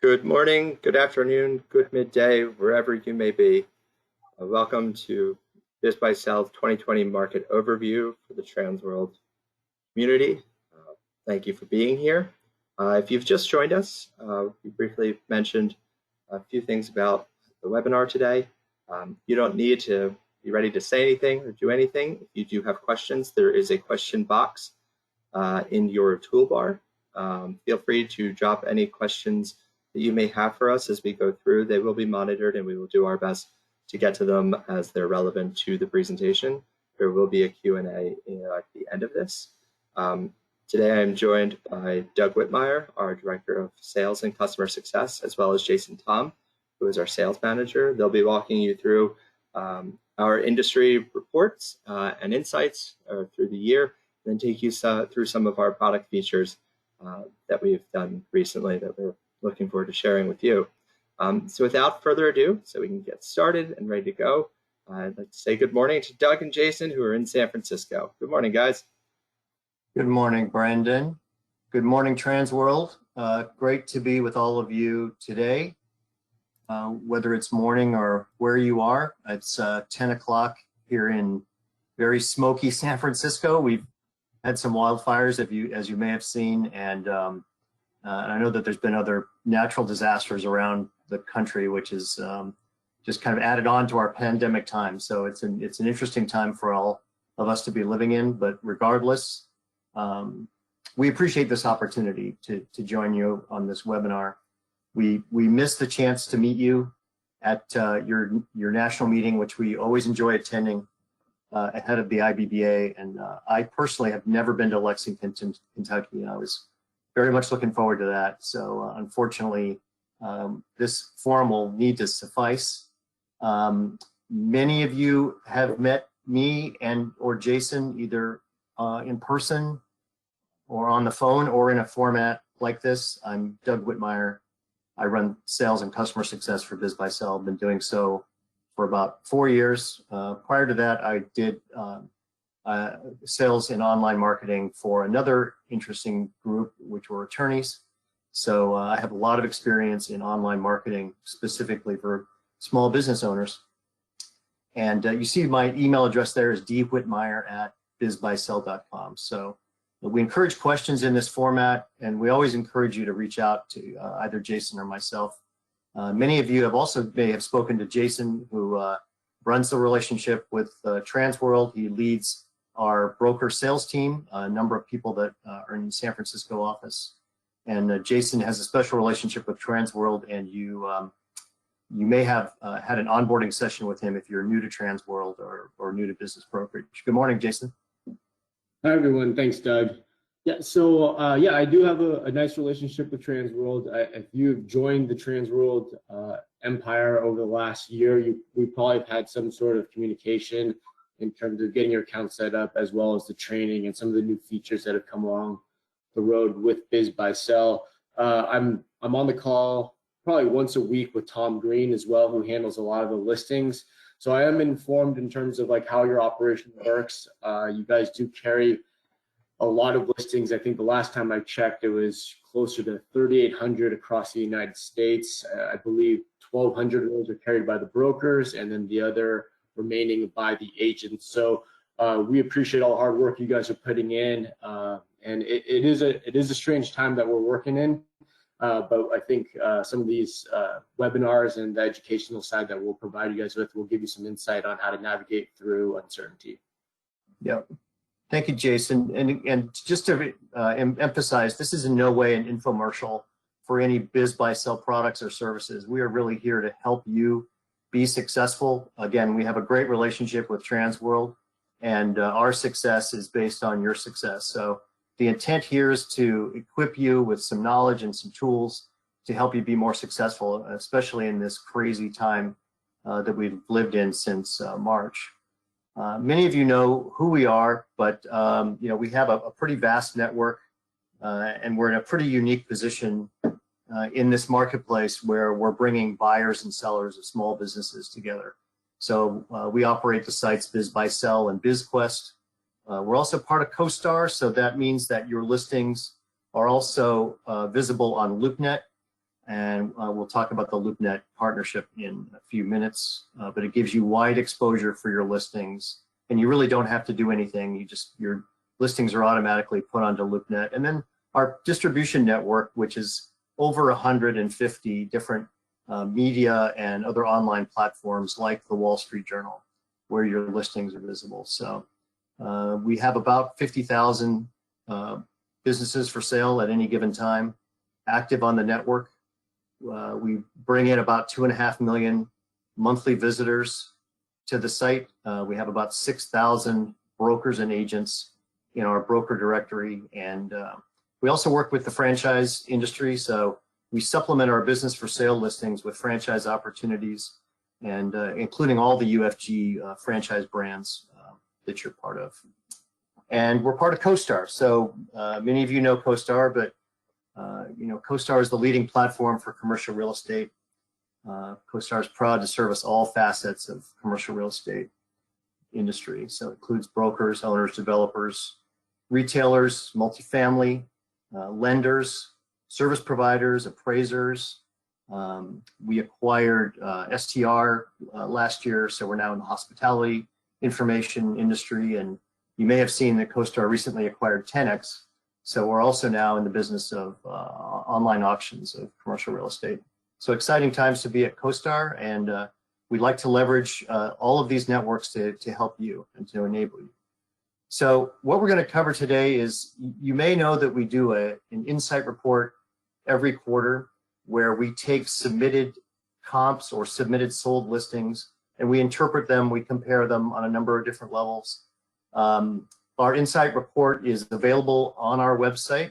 Good morning, good afternoon, good midday, wherever you may be. Welcome to BizBuySell 2020 Market Overview for the Trans World community. Thank you for being here. If you've just joined us, we briefly mentioned a few things about the webinar today. You don't need to be ready to say anything or do anything. If you do have questions, there is a question box in your toolbar. Feel free to drop any questions that you may have for us as we go through. They will be monitored and we will do our best to get to them as they're relevant to the presentation. There will be a Q&A at the end of this. Today I'm joined by Doug Whitmire, our Director of Sales and Customer Success, as well as Jason Tom, who is our Sales Manager. They'll be walking you through our industry reports and insights through the year, and then take you through some of our product features that we've done recently that we're looking forward to sharing with you. So without further ado, so we can get started and ready to go, I'd like to say good morning to Doug and Jason, who are in San Francisco. Good morning, guys. Good morning, Brandon. Good morning, Trans World. Great to be with all of you today, whether it's morning or where you are. It's 10 o'clock here in very smoky San Francisco. We've had some wildfires, as you may have seen, and I know that there's been other natural disasters around the country, which is just kind of added on to our pandemic time. So it's an interesting time for all of us to be living in. But regardless, we appreciate this opportunity to join you on this webinar. We missed the chance to meet you at your national meeting, which we always enjoy attending ahead of the IBBA. And I personally have never been to Lexington, Kentucky. I was very much looking forward to that. So unfortunately, this forum will need to suffice. Many of you have met me or Jason either in person or on the phone or in a format like this. I'm Doug Whitmire. I run sales and customer success for BizBuySell. I've been doing so for about 4 years. Prior to that, I did sales and online marketing for another interesting group, which were attorneys. So I have a lot of experience in online marketing, specifically for small business owners. And you see my email address there is dwhitmire@bizbuysell.com. So we encourage questions in this format, and we always encourage you to reach out to either Jason or myself. Many of you may have spoken to Jason, who runs the relationship with Trans World. He leads our broker sales team, a number of people that are in the San Francisco office. And Jason has a special relationship with Trans World, and you may have had an onboarding session with him if you're new to Trans World or new to business brokerage. Good morning, Jason. Hi, everyone. Thanks, Doug. Yeah, so I do have a nice relationship with Trans World. If you've joined the Trans World empire over the last year, we probably have had some sort of communication in terms of getting your account set up, as well as the training and some of the new features that have come along the road with BizBuySell. I'm on the call probably once a week with Tom Green as well, who handles a lot of the listings. So I am informed in terms of like how your operation works. You guys do carry a lot of listings. I think the last time I checked, it was closer to 3,800 across the United States. I believe 1,200 of those are carried by the brokers, and then the other remaining by the agents. So we appreciate all the hard work you guys are putting in, and it is a strange time that we're working in, but I think some of these webinars and the educational side that we'll provide you guys with will give you some insight on how to navigate through uncertainty. Yep. Thank you, Jason. And just to emphasize, this is in no way an infomercial for any BizBuySell products or services. We are really here to help you be successful. Again, we have a great relationship with Trans World, and our success is based on your success. So the intent here is to equip you with some knowledge and some tools to help you be more successful, especially in this crazy time that we've lived in since March. Many of you know who we are, but we have a pretty vast network, and we're in a pretty unique position in this marketplace where we're bringing buyers and sellers of small businesses together. So we operate the sites BizBuySell and BizQuest. We're also part of CoStar, so that means that your listings are also visible on LoopNet. And we'll talk about the LoopNet partnership in a few minutes, but it gives you wide exposure for your listings, and you really don't have to do anything. Your listings are automatically put onto LoopNet. And then our distribution network, which is over 150 different media and other online platforms like the Wall Street Journal, where your listings are visible. So we have about 50,000 businesses for sale at any given time active on the network. We bring in about 2.5 million monthly visitors to the site. We have about 6,000 brokers and agents in our broker directory. And we also work with the franchise industry. So we supplement our business for sale listings with franchise opportunities, and including all the UFG franchise brands that you're part of. And we're part of CoStar. So many of you know CoStar, but CoStar is the leading platform for commercial real estate. CoStar is proud to service all facets of commercial real estate industry. So it includes brokers, owners, developers, retailers, multifamily, lenders, service providers, appraisers. We acquired STR last year, so we're now in the hospitality information industry. And you may have seen that CoStar recently acquired 10X. So we're also now in the business of online auctions of commercial real estate. So exciting times to be at CoStar, and we'd like to leverage all of these networks to help you and to enable you. So what we're going to cover today is, you may know that we do an insight report every quarter where we take submitted comps or submitted sold listings and we interpret them, we compare them on a number of different levels. Our insight report is available on our website,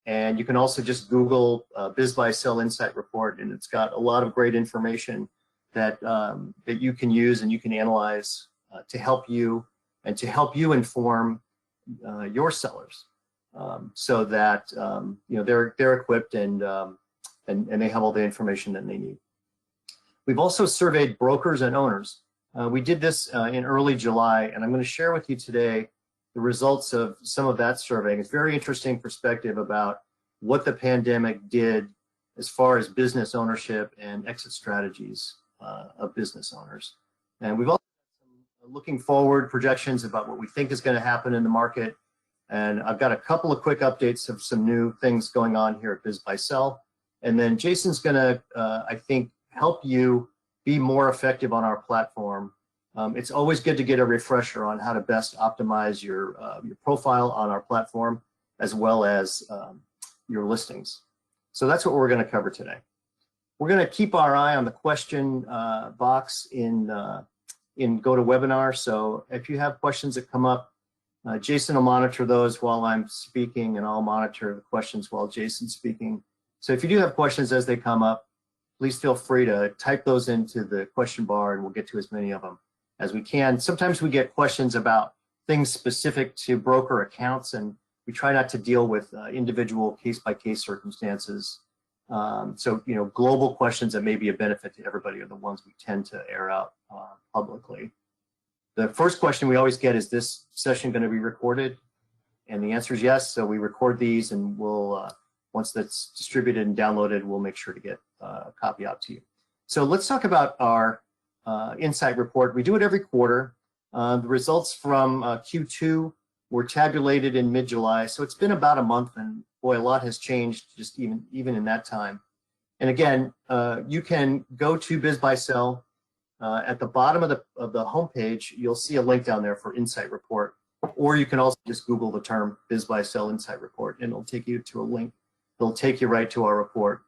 and you can also just Google BizBuySell Insight Report, and it's got a lot of great information that you can use and you can analyze to help you and to help you inform your sellers, so that they're equipped and they have all the information that they need. We've also surveyed brokers and owners. We did this in early July, and I'm going to share with you today the results of some of that survey. It's very interesting perspective about what the pandemic did as far as business ownership and exit strategies of business owners. And we've also got some looking forward projections about what we think is going to happen in the market. And I've got a couple of quick updates of some new things going on here at BizBuySell. And then Jason's going to, I think, help you be more effective on our platform. It's always good to get a refresher on how to best optimize your profile on our platform, as well as your listings. So that's what we're going to cover today. We're going to keep our eye on the question box in GoToWebinar. So if you have questions that come up, Jason will monitor those while I'm speaking, and I'll monitor the questions while Jason's speaking. So if you do have questions as they come up, please feel free to type those into the question bar, and we'll get to as many of them as we can. Sometimes we get questions about things specific to broker accounts, and we try not to deal with individual case-by-case circumstances. So, global questions that may be a benefit to everybody are the ones we tend to air out publicly. The first question we always get is, this session going to be recorded? And the answer is yes. So we record these, and we'll, once that's distributed and downloaded, we'll make sure to get a copy out to you. So let's talk about our insight report. We do it every quarter. The results from Q2 were tabulated in mid-July. So it's been about a month, and boy, a lot has changed just even in that time. And again, you can go to BizBuySell. At the bottom of the homepage, you'll see a link down there for Insight Report, or you can also just Google the term BizBuySell Insight Report, and it'll take you to a link. It'll take you right to our report.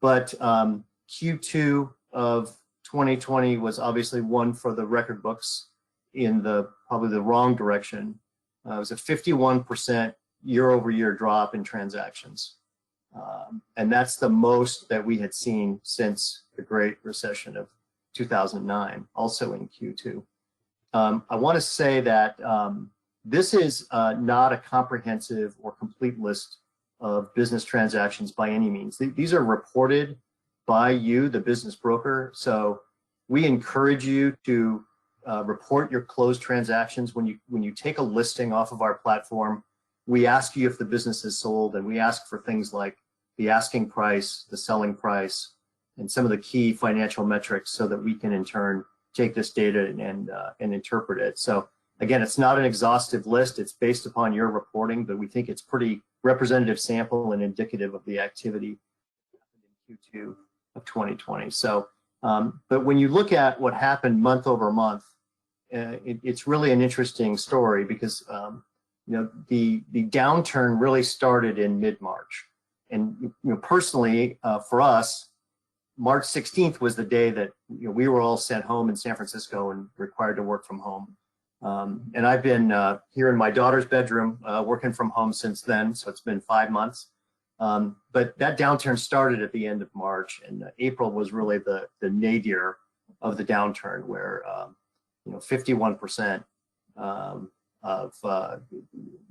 But Q2 of 2020 was obviously one for the record books in probably the wrong direction. It was a 51% year-over-year drop in transactions. And that's the most that we had seen since the Great Recession of 2009, also in Q2. I want to say that this is not a comprehensive or complete list of business transactions by any means. These are reported by you, the business broker. So we encourage you to report your closed transactions. When you take a listing off of our platform, we ask you if the business is sold, and we ask for things like the asking price, the selling price, and some of the key financial metrics so that we can in turn take this data and interpret it. So again, it's not an exhaustive list. It's based upon your reporting, but we think it's pretty representative sample and indicative of the activity in Q2 of 2020. So, but when you look at what happened month over month, it's really an interesting story because the downturn really started in mid-March. And personally, for us, March 16th was the day that we were all sent home in San Francisco and required to work from home. And I've been here in my daughter's bedroom working from home since then, so it's been 5 months. But that downturn started at the end of March, and April was really the nadir of the downturn, where 51%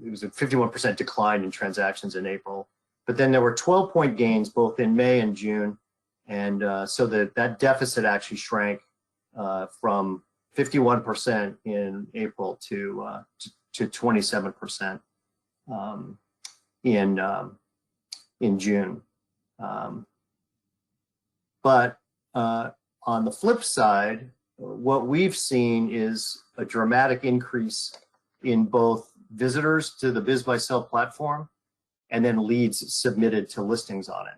it was a 51% decline in transactions in April. But then there were 12-point gains both in May and June. And so that deficit actually shrank from 51% in April to 27% in June. But on the flip side, what we've seen is a dramatic increase in both visitors to the BizBuySell platform and then leads submitted to listings on it.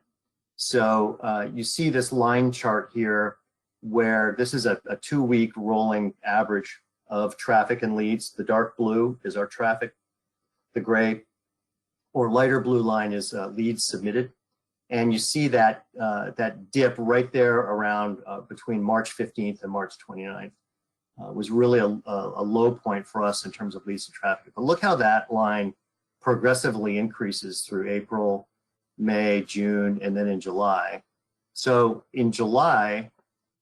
So you see this line chart here where this is a 2-week rolling average of traffic and leads. The dark blue is our traffic. The gray or lighter blue line is leads submitted. And you see that that dip right there around between March 15th and March 29th was really a low point for us in terms of leads and traffic. But look how that line progressively increases through April, May, June, and then in July. So in July,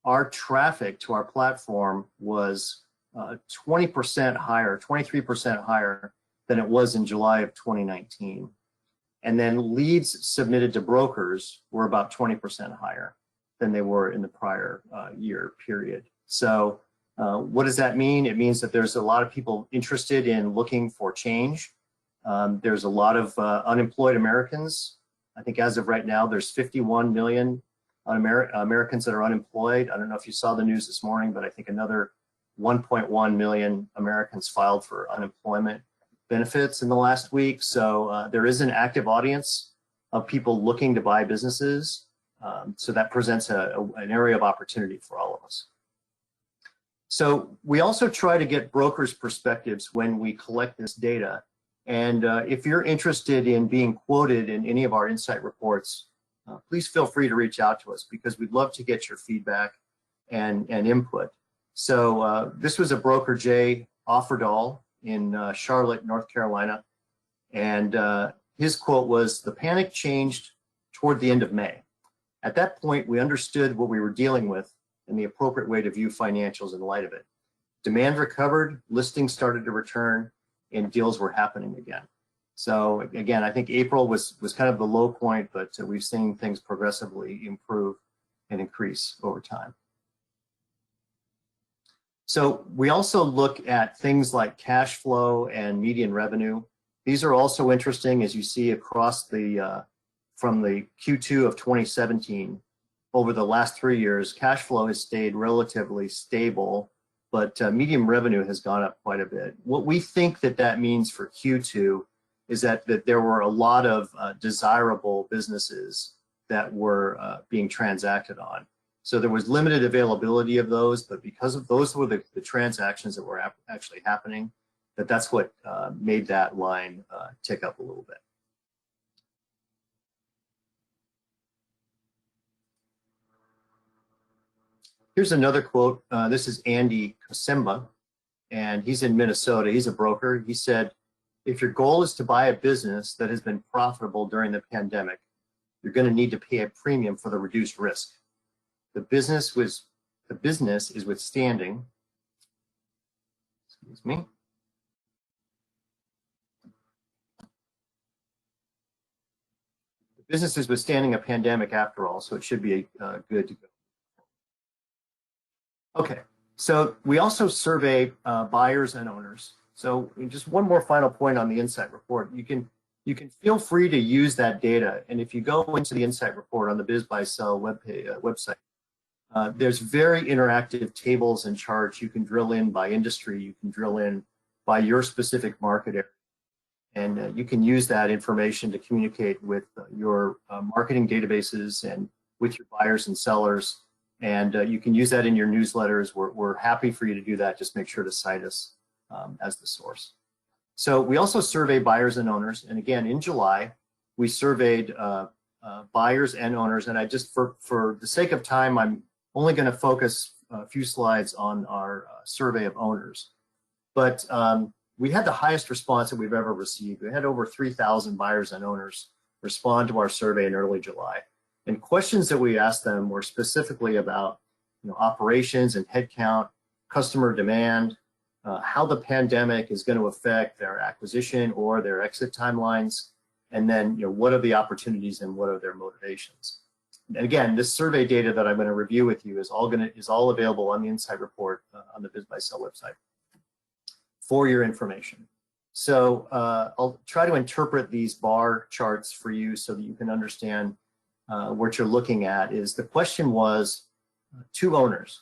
our traffic to our platform was 20% higher, 23% higher than it was in July of 2019. And then leads submitted to brokers were about 20% higher than they were in the prior year period. So what does that mean? It means that there's a lot of people interested in looking for change. There's a lot of unemployed Americans. I think as of right now, there's 51 million Americans that are unemployed. I don't know if you saw the news this morning, but I think another 1.1 million Americans filed for unemployment benefits in the last week. So there is an active audience of people looking to buy businesses. So that presents an area of opportunity for all of us. So we also try to get brokers' perspectives when we collect this data. And if you're interested in being quoted in any of our insight reports, please feel free to reach out to us because we'd love to get your feedback and input. So this was a broker, Jay Offerdahl, in Charlotte, North Carolina. And his quote was, "The panic changed toward the end of May. At that point, we understood what we were dealing with and the appropriate way to view financials in light of it. Demand recovered, listings started to return, and deals were happening again." So again, I think April was kind of the low point, but we've seen things progressively improve and increase over time. So we also look at things like cash flow and median revenue. These are also interesting, as you see across the from the Q2 of 2017 over the last 3 years. Cash flow has stayed relatively stable, but median revenue has gone up quite a bit. What we think that means for Q2 is that there were a lot of desirable businesses that were being transacted on. So there was limited availability of those, but because of those were the transactions that were actually happening, that's what made that line tick up a little bit. Here's another quote. This is Andy Kosimba, and he's in Minnesota. He's a broker. He said, "If your goal is to buy a business that has been profitable during the pandemic, you're going to need to pay a premium for the reduced risk. The business is withstanding, excuse me, the business is withstanding a pandemic after all, so it should be good to go." Okay, so we also survey buyers and owners. So just one more final point on the insight report. You you can feel free to use that data. And if you go into the Insight Report on the BizBuySell website, there's very interactive tables and charts. You can drill in by industry. You can drill in by your specific market area. And you can use that information to communicate with your marketing databases and with your buyers and sellers. And you can use that in your newsletters. We're happy for you to do that. Just make sure to cite us as the source. So we also survey buyers and owners. And again, in July, we surveyed buyers and owners. And I just, for the sake of time, I'm only going to focus a few slides on our survey of owners. But we had the highest response that we've ever received. We had over 3,000 buyers and owners respond to our survey in early July. And questions that we asked them were specifically about operations and headcount, customer demand, how the pandemic is going to affect their acquisition or their exit timelines, and then what are the opportunities and what are their motivations. And again, this survey data that I'm going to review with you is all available on the Insight Report on the BizBuySell website for your information. So I'll try to interpret these bar charts for you so that you can understand what you're looking at. Is the question was to owners,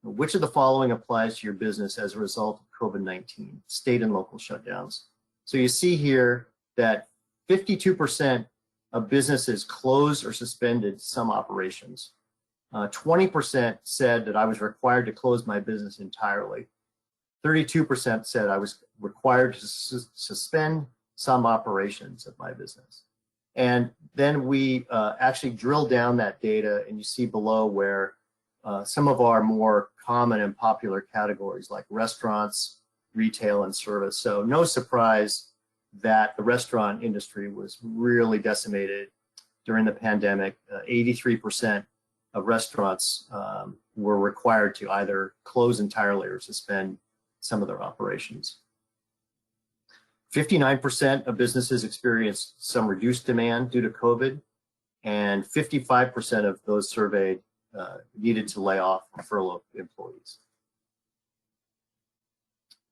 which of the following applies to your business as a result of COVID-19, state and local shutdowns? So you see here that 52% of businesses closed or suspended some operations. 20% said that I was required to close my business entirely. 32% said I was required to suspend some operations of my business. And then we actually drill down that data, and you see below where some of our more common and popular categories like restaurants, retail, and service. So no surprise that the restaurant industry was really decimated during the pandemic. 83% of restaurants were required to either close entirely or suspend some of their operations. 59% of businesses experienced some reduced demand due to COVID, and 55% of those surveyed needed to lay off or furlough employees.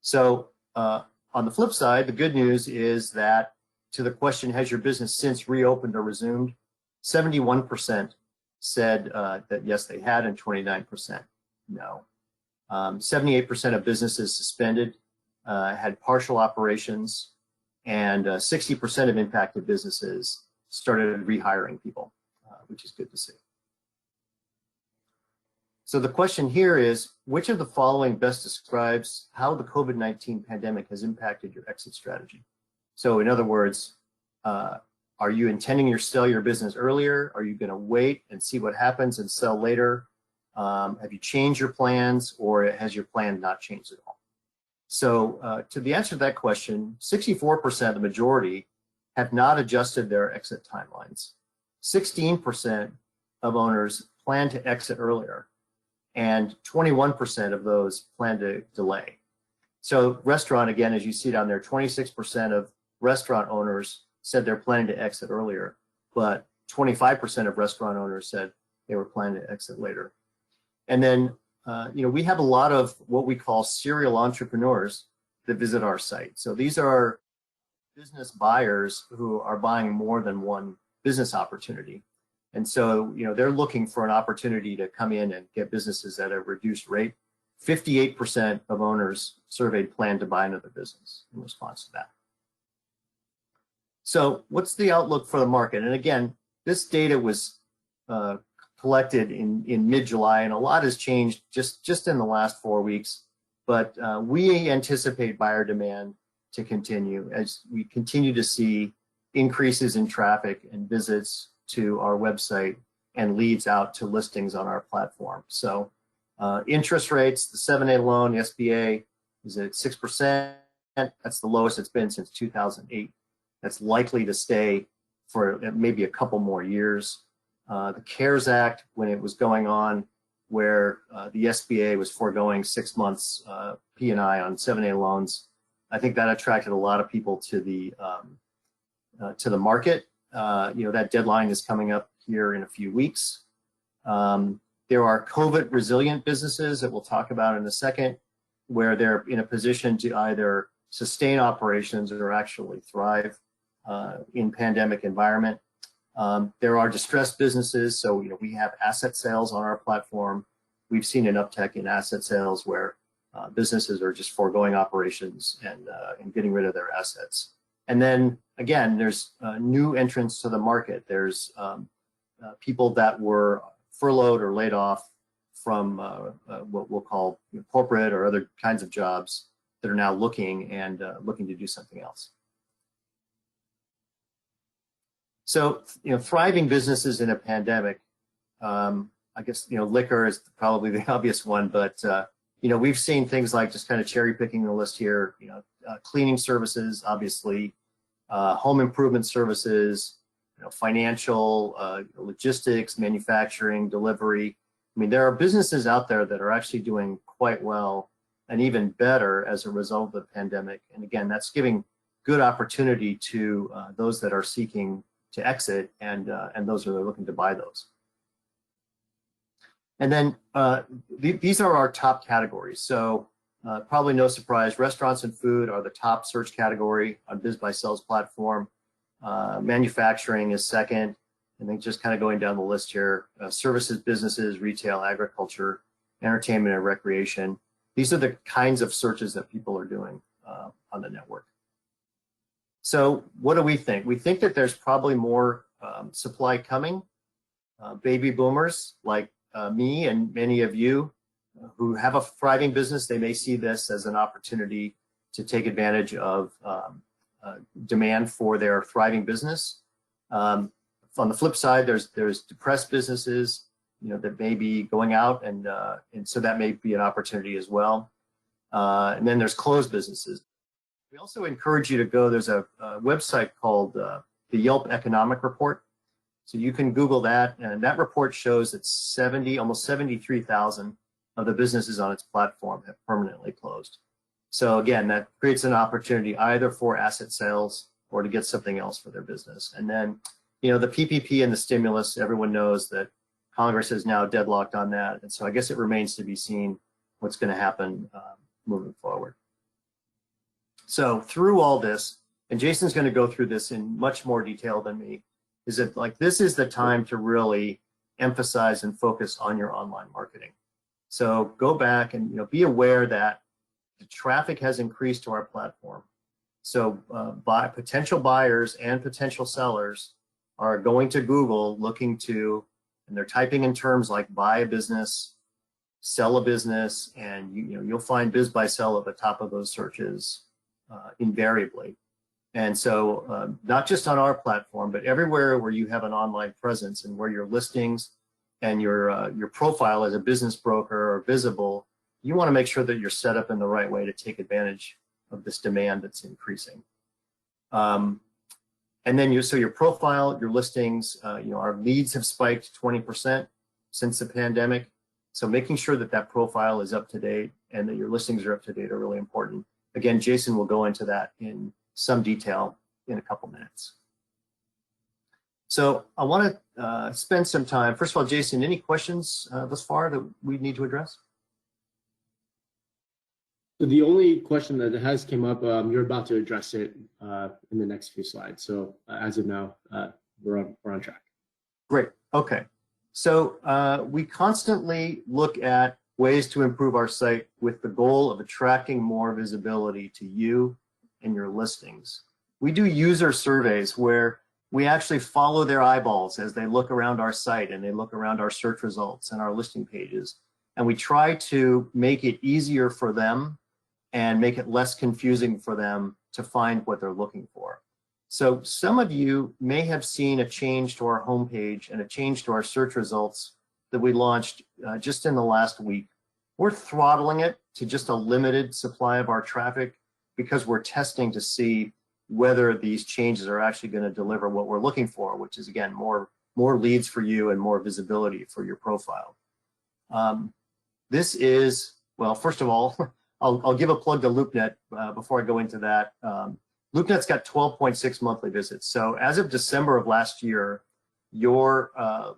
So on the flip side, the good news is that to the question, has your business since reopened or resumed, 71% said that yes, they had, and 29% no. 78% of businesses suspended had partial operations, and 60% of impacted businesses started rehiring people, which is good to see. So the question here is, which of the following best describes how the COVID-19 pandemic has impacted your exit strategy? So in other words, are you intending to sell your business earlier? Are you going to wait and see what happens and sell later? Have you changed your plans, or has your plan not changed at all? So to the answer to that question, 64%, the majority, have not adjusted their exit timelines. 16% of owners plan to exit earlier, and 21% of those plan to delay. So restaurant, again, as you see down there, 26% of restaurant owners said they're planning to exit earlier, but 25% of restaurant owners said they were planning to exit later. And then, we have a lot of what we call serial entrepreneurs that visit our site. So these are business buyers who are buying more than one business opportunity. And so, they're looking for an opportunity to come in and get businesses at a reduced rate. 58% of owners surveyed plan to buy another business in response to that. So what's the outlook for the market? And again, this data was collected in mid-July, and a lot has changed just in the last 4 weeks. But we anticipate buyer demand to continue as we continue to see increases in traffic and visits to our website and leads out to listings on our platform. So interest rates, the 7A loan, the SBA is at 6%. That's the lowest it's been since 2008. That's likely to stay for maybe a couple more years. The CARES Act, when it was going on, where the SBA was foregoing 6 months P&I on 7A loans, I think that attracted a lot of people to the market. That deadline is coming up here in a few weeks. There are COVID resilient businesses that we'll talk about in a second, where they're in a position to either sustain operations or actually thrive. in pandemic environment. There are distressed businesses, so we have asset sales on our platform. We've seen an uptick in asset sales where businesses are just foregoing operations and getting rid of their assets. And then again, there's new entrants to the market. There's people that were furloughed or laid off from what we'll call corporate or other kinds of jobs that are now looking to do something else. So, thriving businesses in a pandemic, I guess, liquor is probably the obvious one, but, we've seen things like, just kind of cherry picking the list here, cleaning services, obviously, home improvement services, financial, logistics, manufacturing, delivery. I mean, there are businesses out there that are actually doing quite well and even better as a result of the pandemic. And again, that's giving good opportunity to those that are seeking to exit and those that are looking to buy those. And then these are our top categories. So probably no surprise, restaurants and food are the top search category on BizBuySell's platform. Manufacturing is second. And then just kind of going down the list here, services, businesses, retail, agriculture, entertainment, and recreation. These are the kinds of searches that people are doing on the network. So what do we think? We think that there's probably more supply coming. Baby boomers like me and many of you who have a thriving business, they may see this as an opportunity to take advantage of demand for their thriving business. On the flip side, there's depressed businesses, that may be going out, and so that may be an opportunity as well. And then there's closed businesses. We also encourage you to go. There's a website called the Yelp Economic Report. So you can Google that, and that report shows that almost 73,000 of the businesses on its platform have permanently closed. So again, that creates an opportunity either for asset sales or to get something else for their business. And then, the PPP and the stimulus, everyone knows that Congress is now deadlocked on that. And so I guess it remains to be seen what's going to happen moving forward. So through all this, and Jason's going to go through this in much more detail than me, is that this is the time to really emphasize and focus on your online marketing. So go back and be aware that the traffic has increased to our platform. So potential buyers and potential sellers are going to Google looking to, and they're typing in terms like buy a business, sell a business, and you'll find BizBuySell at the top of those searches invariably. And so not just on our platform, but everywhere where you have an online presence and where your listings and your profile as a business broker are visible, you want to make sure that you're set up in the right way to take advantage of this demand that's increasing. And then so your profile, your listings, our leads have spiked 20% since the pandemic. So making sure that that profile is up to date and that your listings are up to date are really important. Again, Jason will go into that in some detail in a couple minutes. So I want to spend some time. First of all, Jason, any questions thus far that we need to address? So the only question that has came up, you're about to address it in the next few slides. So as of now, we're on track. Great. Okay. So we constantly look at ways to improve our site with the goal of attracting more visibility to you and your listings. We do user surveys where we actually follow their eyeballs as they look around our site and they look around our search results and our listing pages. And we try to make it easier for them and make it less confusing for them to find what they're looking for. So some of you may have seen a change to our homepage and a change to our search results that we launched just in the last week. We're throttling it to just a limited supply of our traffic because we're testing to see whether these changes are actually going to deliver what we're looking for, which is, again, more leads for you and more visibility for your profile. This is, well, first of all, I'll give a plug to LoopNet before I go into that. LoopNet's got 12.6 monthly visits. So as of December of last year, your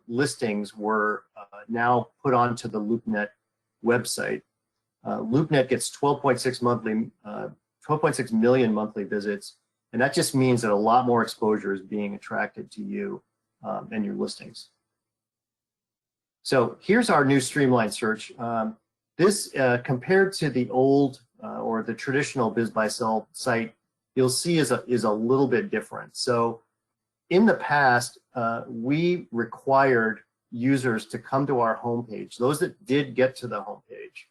listings were now put onto the LoopNet website. LoopNet gets 12.6 million monthly visits. And that just means that a lot more exposure is being attracted to you and your listings. So here's our new streamlined search. This compared to the old or the traditional BizBuySell site, you'll see is a little bit different. So in the past, we required users to come to our homepage, those that did get to the homepage,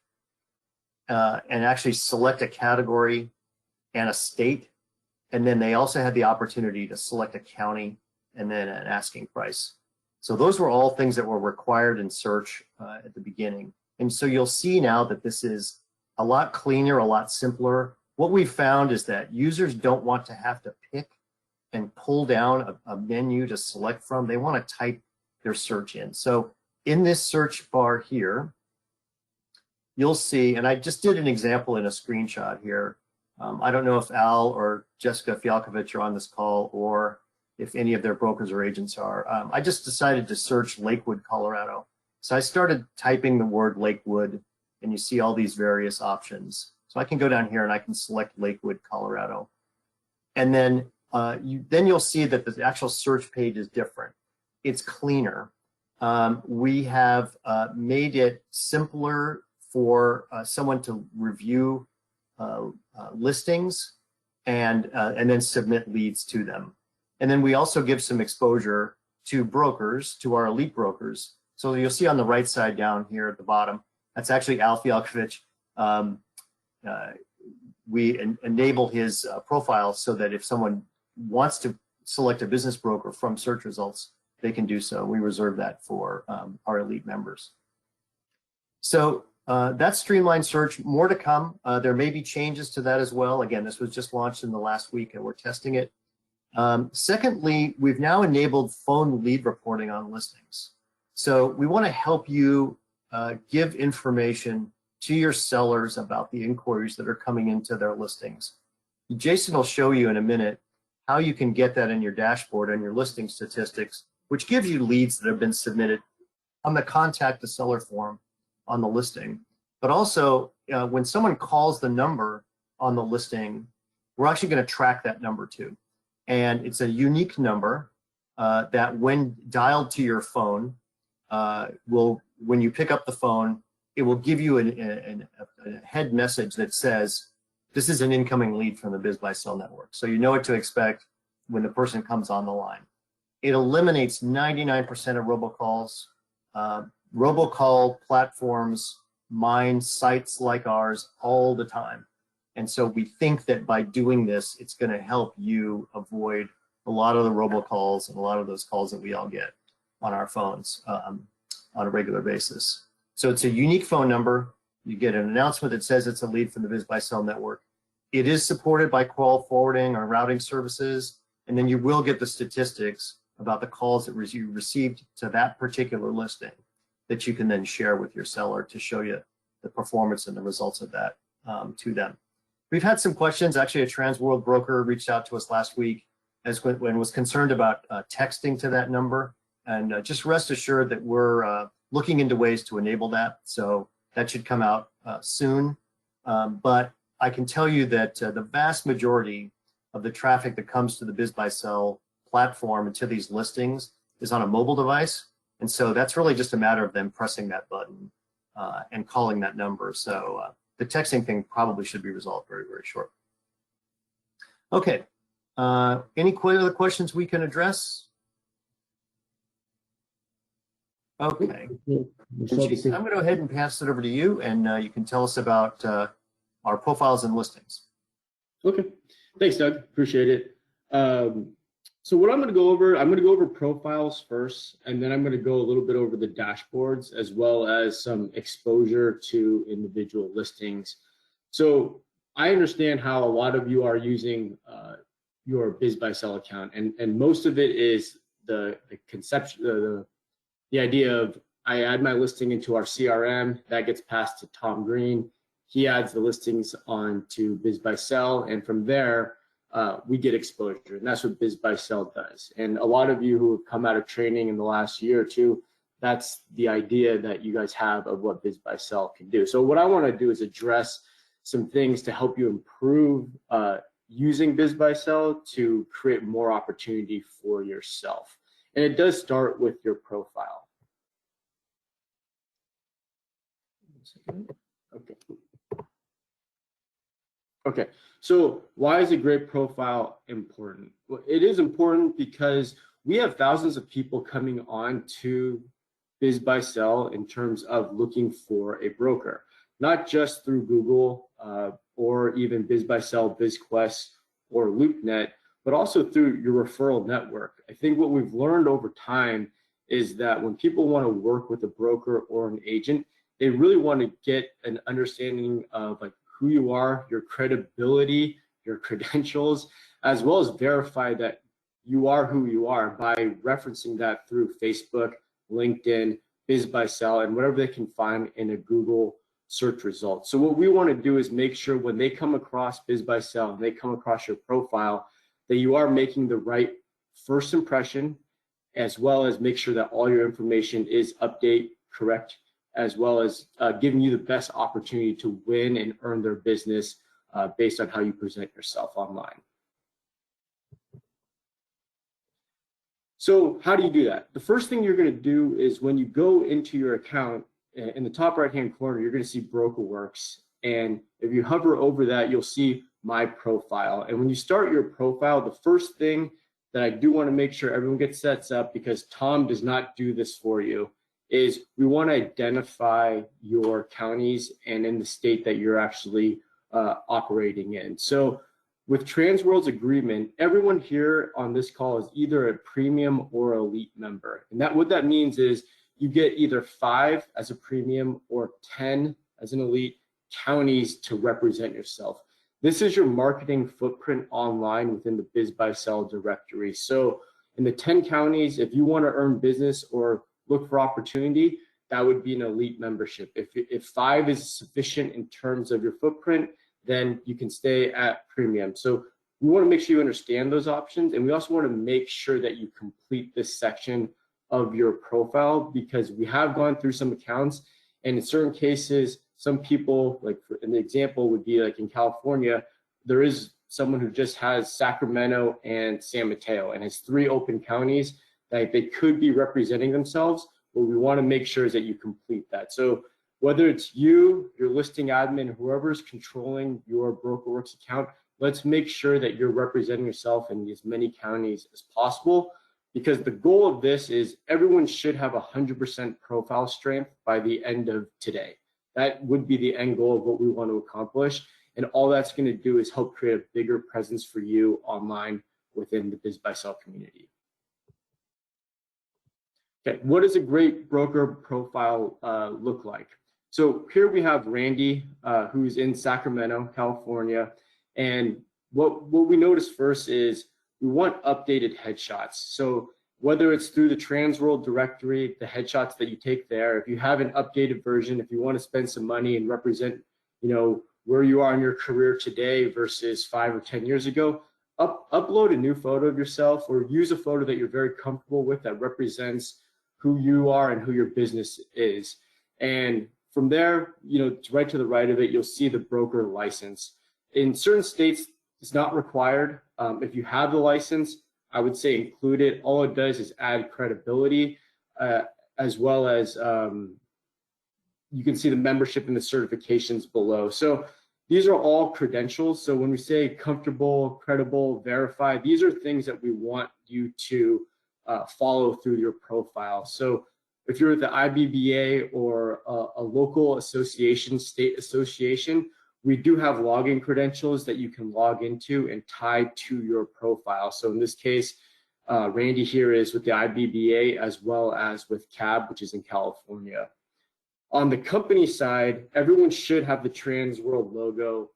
and actually select a category and a state. And then they also had the opportunity to select a county and then an asking price. So those were all things that were required in search at the beginning. And so you'll see now that this is a lot cleaner, a lot simpler. What we found is that users don't want to have to pick and pull down a menu to select from. They want to type their search in. So in this search bar here, you'll see, and I just did an example in a screenshot here. I don't know if Al or Jessica Fialkovich are on this call or if any of their brokers or agents are. I just decided to search Lakewood, Colorado. So I started typing the word Lakewood, and you see all these various options. So I can go down here and I can select Lakewood, Colorado. And then you'll see that the actual search page is different. It's cleaner. We have made it simpler for someone to review listings and then submit leads to them. And then we also give some exposure to brokers, to our elite brokers. So you'll see on the right side down here at the bottom, that's actually Al Fialkovich. We enable his profile so that if someone wants to select a business broker from search results, they can do so. We reserve that for our elite members. So that's streamlined search. More to come. There may be changes to that as well. Again, this was just launched in the last week and we're testing it. Secondly, we've now enabled phone lead reporting on listings. So we want to help you give information to your sellers about the inquiries that are coming into their listings. Jason will show you in a minute how you can get that in your dashboard and your listing statistics, which gives you leads that have been submitted on the contact the seller form on the listing. But also, when someone calls the number on the listing, we're actually going to track that number too. And it's a unique number that when dialed to your phone, when you pick up the phone, it will give you a head message that says, this is an incoming lead from the BizBuySell network. So you know what to expect when the person comes on the line. It eliminates 99% of robocalls. Robocall platforms mine sites like ours all the time. And so we think that by doing this, it's going to help you avoid a lot of the robocalls and a lot of those calls that we all get on our phones on a regular basis. So it's a unique phone number. You get an announcement that says it's a lead from the BizBuySell network. It is supported by call forwarding or routing services, and then you will get the statistics about the calls that you received to that particular listing that you can then share with your seller to show you the performance and the results of that to them. We've had some questions. Actually, a Transworld broker reached out to us last week when was concerned about texting to that number, and just rest assured that we're looking into ways to enable that. So that should come out soon. But I can tell you that the vast majority of the traffic that comes to the BizBuySell platform and to these listings is on a mobile device. And so that's really just a matter of them pressing that button and calling that number. So the texting thing probably should be resolved very, very short. Okay, any other questions we can address? Okay, I'm going to go ahead and pass it over to you, and you can tell us about our profiles and listings. Okay, thanks, Doug. Appreciate it. So what I'm going to go over, profiles first, and then I'm going to go a little bit over the dashboards as well as some exposure to individual listings. So I understand how a lot of you are using your BizBuySell account, and most of it is the conception, the idea of I add my listing into our CRM, that gets passed to Tom Green. He adds the listings onto BizBuySell, and from there, we get exposure, and that's what BizBuySell does. And a lot of you who have come out of training in the last year or two, that's the idea that you guys have of what BizBuySell can do. So what I want to do is address some things to help you improve using BizBuySell to create more opportunity for yourself. And it does start with your profile. Okay. Okay, so why is a great profile important? Well, it is important because we have thousands of people coming on to BizBuySell in terms of looking for a broker, not just through Google or even BizBuySell, BizQuest, or LoopNet, but also through your referral network. I think what we've learned over time is that when people want to work with a broker or an agent, they really want to get an understanding of like who you are, your credibility, your credentials, as well as verify that you are who you are by referencing that through Facebook, LinkedIn, BizBuySell, and whatever they can find in a Google search result. So what we want to do is make sure when they come across BizBuySell and they come across your profile, that you are making the right first impression, as well as make sure that all your information is correct, as well as giving you the best opportunity to win and earn their business based on how you present yourself online. So how do you do that? The first thing you're going to do is when you go into your account, in the top right-hand corner, you're going to see BrokerWorks. And if you hover over that, you'll see My Profile. And when you start your profile, the first thing that I do want to make sure everyone gets set up, because Tom does not do this for you, is we want to identify your counties and in the state that you're actually operating in. So with Transworld's agreement, everyone here on this call is either a premium or elite member. And what that means is you get either 5 as a premium or 10 as an elite counties to represent yourself. This is your marketing footprint online within the BizBuySell directory. So in the 10 counties, if you want to earn business or look for opportunity, that would be an elite membership. If 5 is sufficient in terms of your footprint, then you can stay at premium. So we want to make sure you understand those options, and we also want to make sure that you complete this section of your profile, because we have gone through some accounts, and in certain cases, some people, like an example would be like in California, there is someone who just has Sacramento and San Mateo and has 3 open counties that they could be representing themselves. What we want to make sure is that you complete that. So whether it's you, your listing admin, whoever's controlling your BrokerWorks account, let's make sure that you're representing yourself in as many counties as possible, because the goal of this is everyone should have 100% profile strength by the end of today. That would be the end goal of what we want to accomplish. And all that's going to do is help create a bigger presence for you online within the BizBuySell community. Okay, what does a great broker profile look like? So here we have Randy, who's in Sacramento, California. And what we notice first is we want updated headshots. So whether it's through the Transworld directory, the headshots that you take there, if you have an updated version, if you want to spend some money and represent, where you are in your career today versus 5 or 10 years ago, upload a new photo of yourself, or use a photo that you're very comfortable with that represents who you are and who your business is. And from there, right to the right of it, you'll see the broker license. In certain states, it's not required. If you have the license, I would say include it. All it does is add credibility, as well as you can see the membership and the certifications below. So these are all credentials. So when we say comfortable, credible, verified, these are things that we want you to follow through your profile. So if you're at the IBBA or a local association, state association, we do have login credentials that you can log into and tie to your profile. So in this case, Randy here is with the IBBA as well as with CAB, which is in California. On the company side, everyone should have the Transworld logo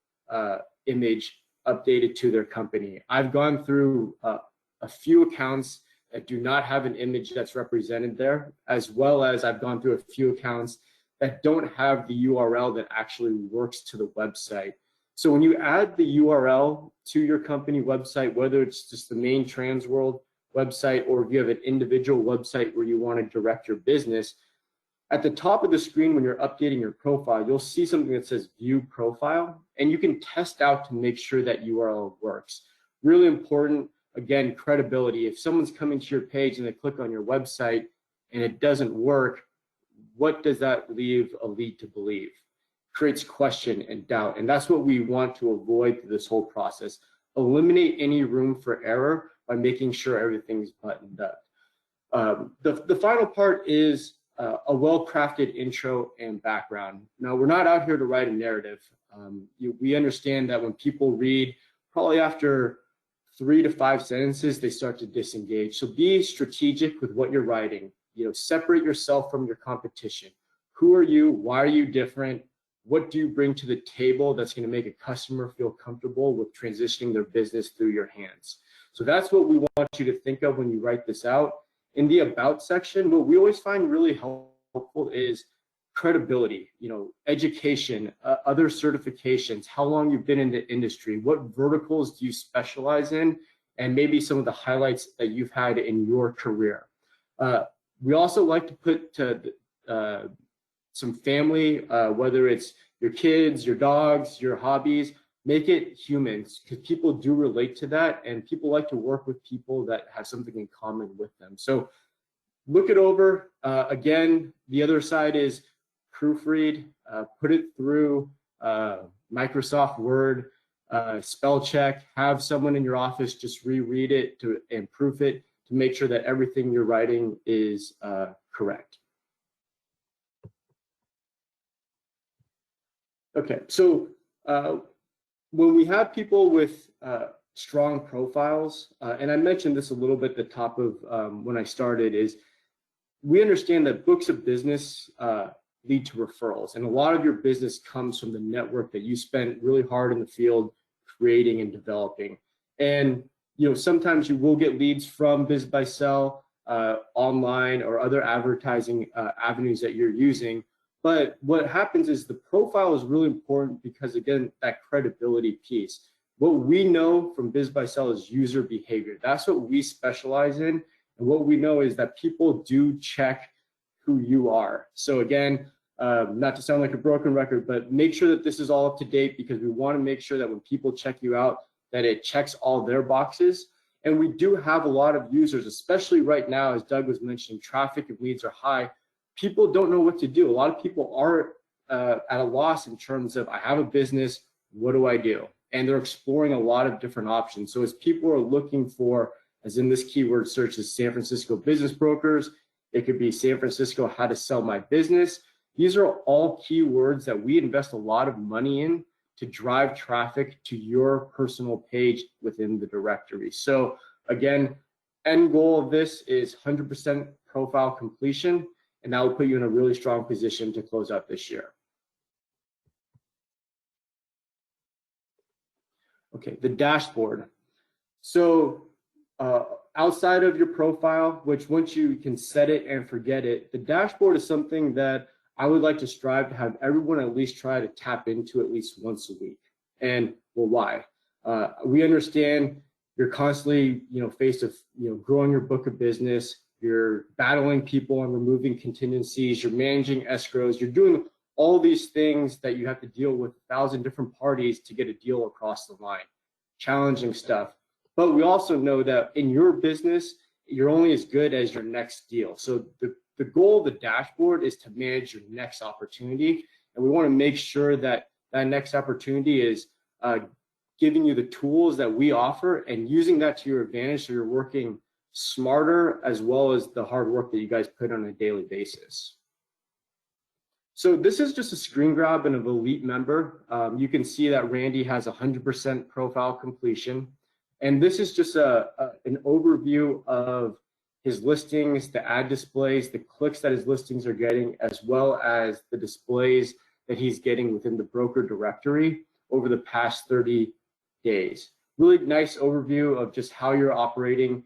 image updated to their company. I've gone through a few accounts that do not have an image that's represented there, as well as I've gone through a few accounts that don't have the URL that actually works to the website. So when you add the URL to your company website, whether it's just the main Transworld website or if you have an individual website where you want to direct your business, At the top of the screen, when you're updating your profile, you'll see something that says View Profile, and you can test out to make sure that URL works. Really important, again, credibility. If someone's coming to your page and they click on your website and it doesn't work, what does that leave a lead to believe? Creates question and doubt, and that's what we want to avoid through this whole process. Eliminate any room for error by making sure everything's buttoned up. The final part is a well-crafted intro and background. Now, we're not out here to write a narrative. We understand that when people read, probably after 3 to 5 sentences, they start to disengage. So be strategic with what you're writing. Separate yourself from your competition. Who are you? Why are you different? What do you bring to the table that's going to make a customer feel comfortable with transitioning their business through your hands? So that's what we want you to think of when you write this out. In the About section, what we always find really helpful is credibility, education, other certifications, how long you've been in the industry, what verticals do you specialize in, and maybe some of the highlights that you've had in your career. We also like to put some family, whether it's your kids, your dogs, your hobbies, make it humans, because people do relate to that, and people like to work with people that have something in common with them. So look it over. Again, the other side is proofread, put it through Microsoft Word, spell check, have someone in your office just reread it and proof it to make sure that everything you're writing is correct. Okay, so when we have people with strong profiles, and I mentioned this a little bit at the top of when I started, is we understand that books of business lead to referrals, and a lot of your business comes from the network that you spent really hard in the field creating and developing. And sometimes you will get leads from BizBuySell online or other advertising avenues that you're using. But what happens is the profile is really important because, again, that credibility piece. What we know from BizBuySell is user behavior. That's what we specialize in. And what we know is that people do check who you are. So again, not to sound like a broken record, but make sure that this is all up to date, because we want to make sure that when people check you out, that it checks all their boxes. And we do have a lot of users, especially right now, as Doug was mentioning, traffic and leads are high. People don't know what to do. A lot of people are at a loss in terms of, I have a business, what do I do? And they're exploring a lot of different options. So as people are looking for, as in this keyword search is San Francisco business brokers, it could be San Francisco, how to sell my business. These are all keywords that we invest a lot of money in to drive traffic to your personal page within the directory. So again, end goal of this is 100% profile completion, and that will put you in a really strong position to close out this year. Okay, the dashboard. So outside of your profile, which once you can set it and forget it, the dashboard is something that I would like to strive to have everyone at least try to tap into at least once a week. And well, why? We understand you're constantly, faced with, growing your book of business. You're battling people and removing contingencies. You're managing escrows. You're doing all these things that you have to deal with 1,000 different parties to get a deal across the line. Challenging stuff. But we also know that in your business, you're only as good as your next deal. So the goal of the dashboard is to manage your next opportunity. And we want to make sure that that next opportunity is giving you the tools that we offer and using that to your advantage, so you're working smarter, as well as the hard work that you guys put on a daily basis. So this is just a screen grab of an elite member. You can see that Randy has 100% profile completion. And this is just an overview of his listings, the ad displays, the clicks that his listings are getting, as well as the displays that he's getting within the broker directory over the past 30 days. Really nice overview of just how you're operating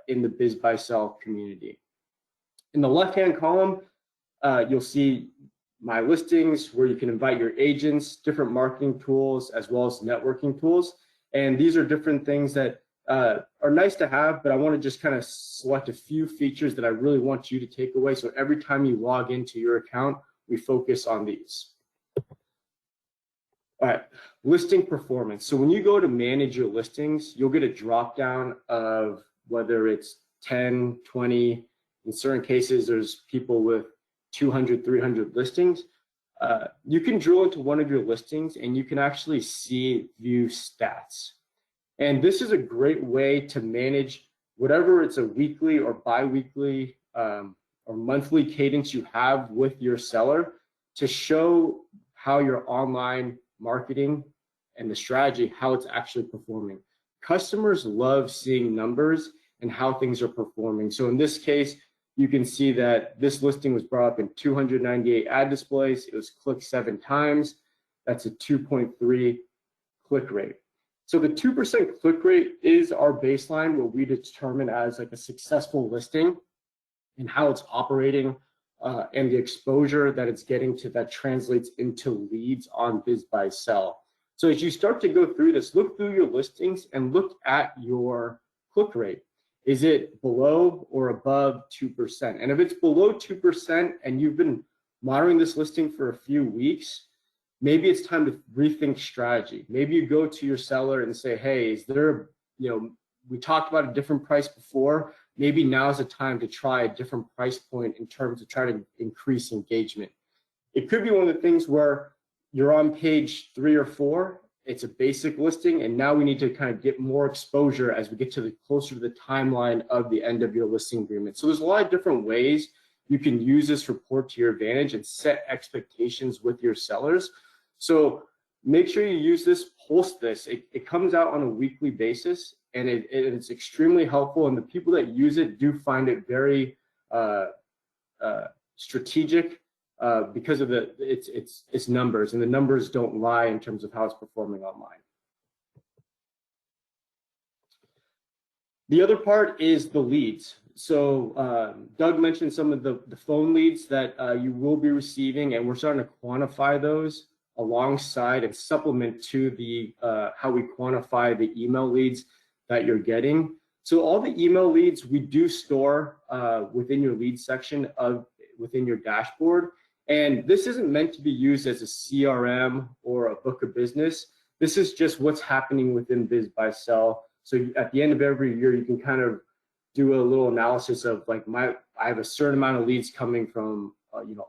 in the BizBuySell community. In the left-hand column, you'll see my listings, where you can invite your agents, different marketing tools, as well as networking tools. And these are different things that are nice to have, but I want to just kind of select a few features that I really want you to take away. So every time you log into your account, we focus on these. All right, listing performance. So when you go to manage your listings, you'll get a drop down of whether it's 10, 20, in certain cases, there's people with 200, 300 listings. You can drill into one of your listings and you can actually view stats. And this is a great way to manage whatever it's a weekly or bi-weekly or monthly cadence you have with your seller to show how your online marketing and the strategy, how it's actually performing. Customers love seeing numbers and how things are performing. So in this case, you can see that this listing was brought up in 298 ad displays. It was clicked 7 times. That's a 2.3 click rate. So the 2% click rate is our baseline, what we determine as like a successful listing and how it's operating and the exposure that it's getting to that translates into leads on BizBuySell. So as you start to go through this, look through your listings and look at your click rate. Is it below or above 2%? And if it's below 2% and you've been monitoring this listing for a few weeks, maybe it's time to rethink strategy. Maybe you go to your seller and say, hey, is there, we talked about a different price before. Maybe now's the time to try a different price point in terms of trying to increase engagement. It could be one of the things where you're on page 3 or 4, it's a basic listing, and now we need to kind of get more exposure as we get to the closer to the timeline of the end of your listing agreement. So there's a lot of different ways you can use this report to your advantage and set expectations with your sellers. So make sure you use this, post this. It comes out on a weekly basis, and it's extremely helpful. And the people that use it do find it very strategic because of its numbers, and the numbers don't lie in terms of how it's performing online. The other part is the leads. So Doug mentioned some of the phone leads that you will be receiving, and we're starting to quantify those alongside and supplement to the how we quantify the email leads that you're getting. So all the email leads we do store within your lead section within your dashboard. And this isn't meant to be used as a CRM or a book of business. This is just what's happening within BizBuySell. So at the end of every year, you can kind of do a little analysis of like I have a certain amount of leads coming from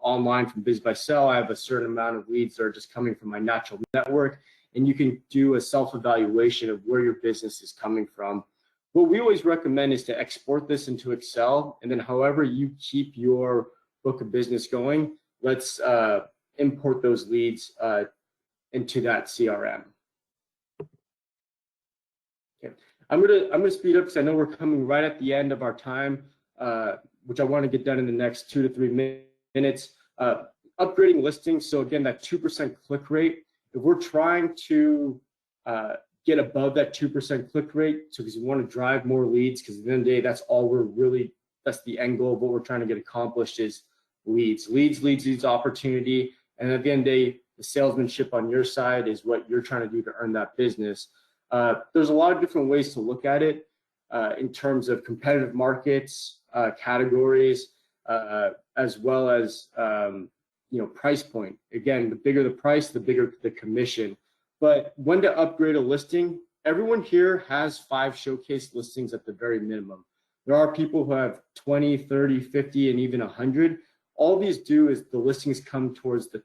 online from BizBuySell. I have a certain amount of leads that are just coming from my natural network, and you can do a self-evaluation of where your business is coming from. What we always recommend is to export this into Excel, and then however you keep your book of business going, let's import those leads into that CRM. Okay. I'm gonna speed up because I know we're coming right at the end of our time, which I want to get done in the next 2 to 3 minutes. Upgrading listings. So again, that 2% click rate. If we're trying to get above that 2% click rate, so because we want to drive more leads, because at the end of the day, that's the end goal of what we're trying to get accomplished is leads opportunity. And at the end of the day, the salesmanship on your side is what you're trying to do to earn that business. There's a lot of different ways to look at it in terms of competitive markets, categories, as well as price point. Again, the bigger the price, the bigger the commission. But when to upgrade a listing, everyone here has 5 showcase listings at the very minimum. There are people who have 20, 30, 50, and even 100. All these do is the listings come towards the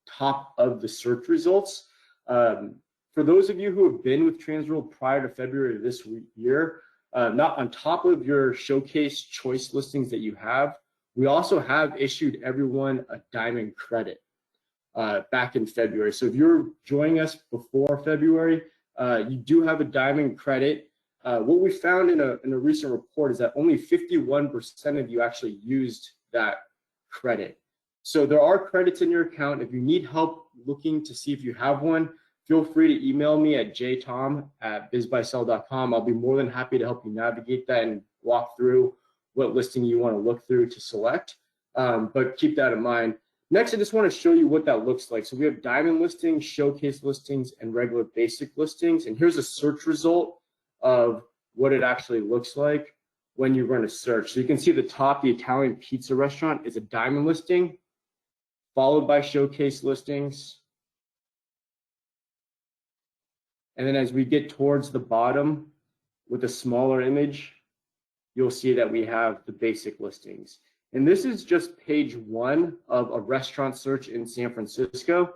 top of the search results. For those of you who have been with Transworld prior to February of this year, not on top of your showcase choice listings that you have, we also have issued everyone a diamond credit back in February. So if you're joining us before February, you do have a diamond credit. What we found in a recent report is that only 51% of you actually used that credit. So there are credits in your account. If you need help looking to see if you have one, feel free to email me at jtom@bizbuysell.com. I'll be more than happy to help you navigate that and walk through what listing you want to look through to select. But keep that in mind. Next, I just want to show you what that looks like. So we have diamond listings, showcase listings, and regular basic listings. And here's a search result of what it actually looks like when you run a search. So you can see the top, the Italian pizza restaurant is a diamond listing, followed by showcase listings. And then as we get towards the bottom with a smaller image, you'll see that we have the basic listings. And this is just page 1 of a restaurant search in San Francisco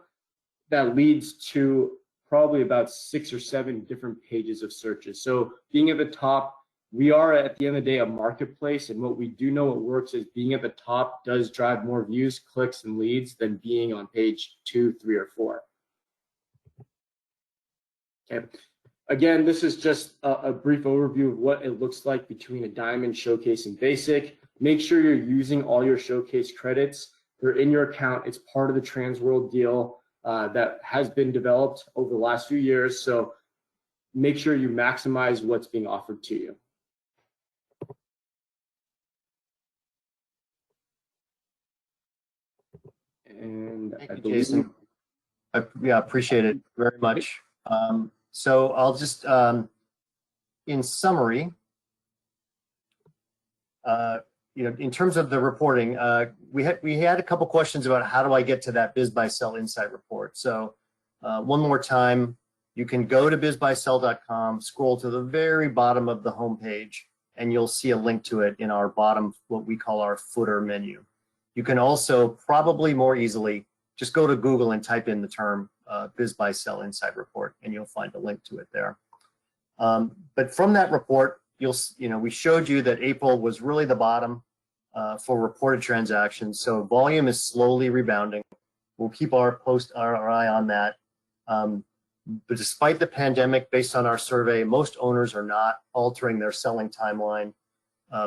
that leads to probably about 6 or 7 different pages of searches. So being at the top, we are at the end of the day a marketplace, and what we do know what works is being at the top does drive more views, clicks, and leads than being on page 2, 3, or 4. Okay. Again, this is just a brief overview of what it looks like between a diamond, showcase, and basic. Make sure you're using all your showcase credits. They're in your account. It's part of the Transworld deal that has been developed over the last few years. So make sure you maximize what's being offered to you. And Thank you, Jason. Yeah, appreciate it very much. So I'll just, in summary, in terms of the reporting, we had a couple questions about how do I get to that BizBuySell Insight report. So one more time, you can go to bizbuysell.com, scroll to the very bottom of the homepage, and you'll see a link to it in our bottom, what we call our footer menu. You can also probably more easily just go to Google and type in the term BizBuySell Insight Report, and you'll find a link to it there. But from that report, we showed you that April was really the bottom for reported transactions. So volume is slowly rebounding. We'll keep our eye on that. But despite the pandemic, based on our survey, most owners are not altering their selling timeline.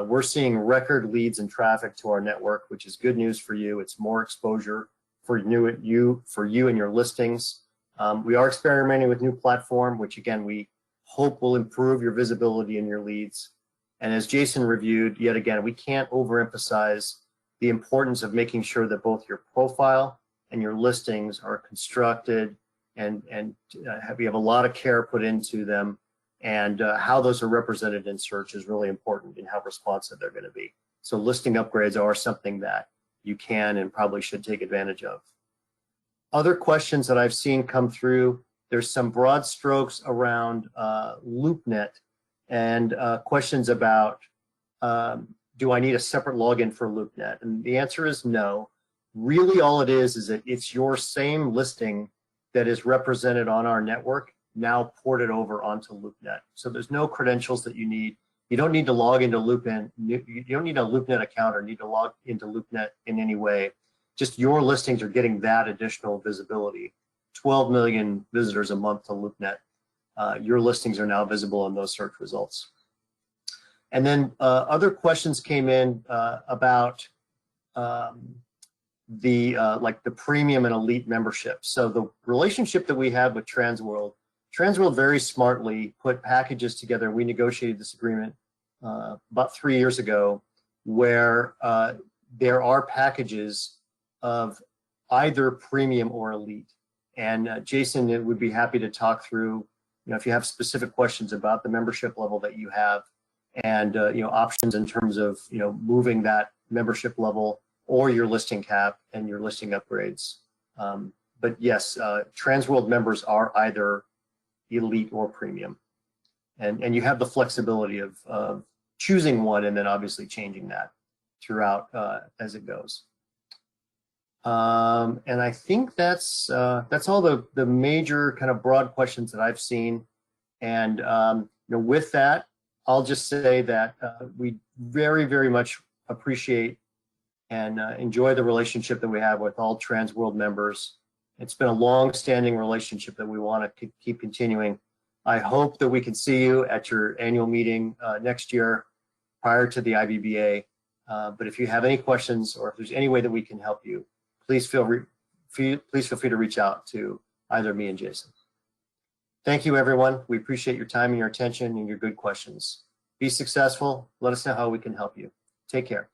We're seeing record leads and traffic to our network, which is good news for you. It's more exposure for you and your listings. We are experimenting with new platform, which again, we hope will improve your visibility and your leads. And as Jason reviewed, yet again, we can't overemphasize the importance of making sure that both your profile and your listings are constructed and we have a lot of care put into them, and how those are represented in search is really important in how responsive they're going to be. So listing upgrades are something that you can and probably should take advantage of. Other questions that I've seen come through, there's some broad strokes around LoopNet and questions about do I need a separate login for LoopNet? And the answer is no. Really all it is that it's your same listing that is represented on our network now ported over onto LoopNet. So there's no credentials that you need. You don't need to log into LoopNet. You don't need a LoopNet account or need to log into LoopNet in any way. Just your listings are getting that additional visibility. 12 million visitors a month to LoopNet. Your listings are now visible in those search results. And then other questions came in about like the premium and elite membership. So the relationship that we have with Transworld very smartly put packages together. We negotiated this agreement about 3 years ago, where there are packages of either premium or elite. And Jason would be happy to talk through, if you have specific questions about the membership level that you have, and options in terms of moving that membership level or your listing cap and your listing upgrades. But yes, Transworld members are either elite or premium, and you have the flexibility of choosing one and then obviously changing that throughout as it goes. And I think that's all the major kind of broad questions that I've seen. And with that, I'll just say that we very, very much appreciate and enjoy the relationship that we have with all Transworld members. It's been a long-standing relationship that we want to keep continuing. I hope that we can see you at your annual meeting next year prior to the IBBA. But if you have any questions or if there's any way that we can help you, please feel free to reach out to either me and Jason. Thank you, everyone. We appreciate your time and your attention and your good questions. Be successful. Let us know how we can help you. Take care.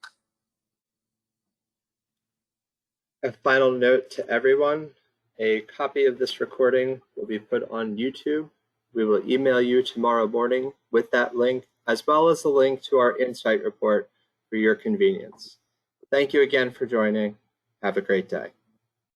A final note to everyone, a copy of this recording will be put on YouTube We will email you tomorrow morning with that link, as well as the link to our insight report for your convenience. Thank you again for joining. Have a great day.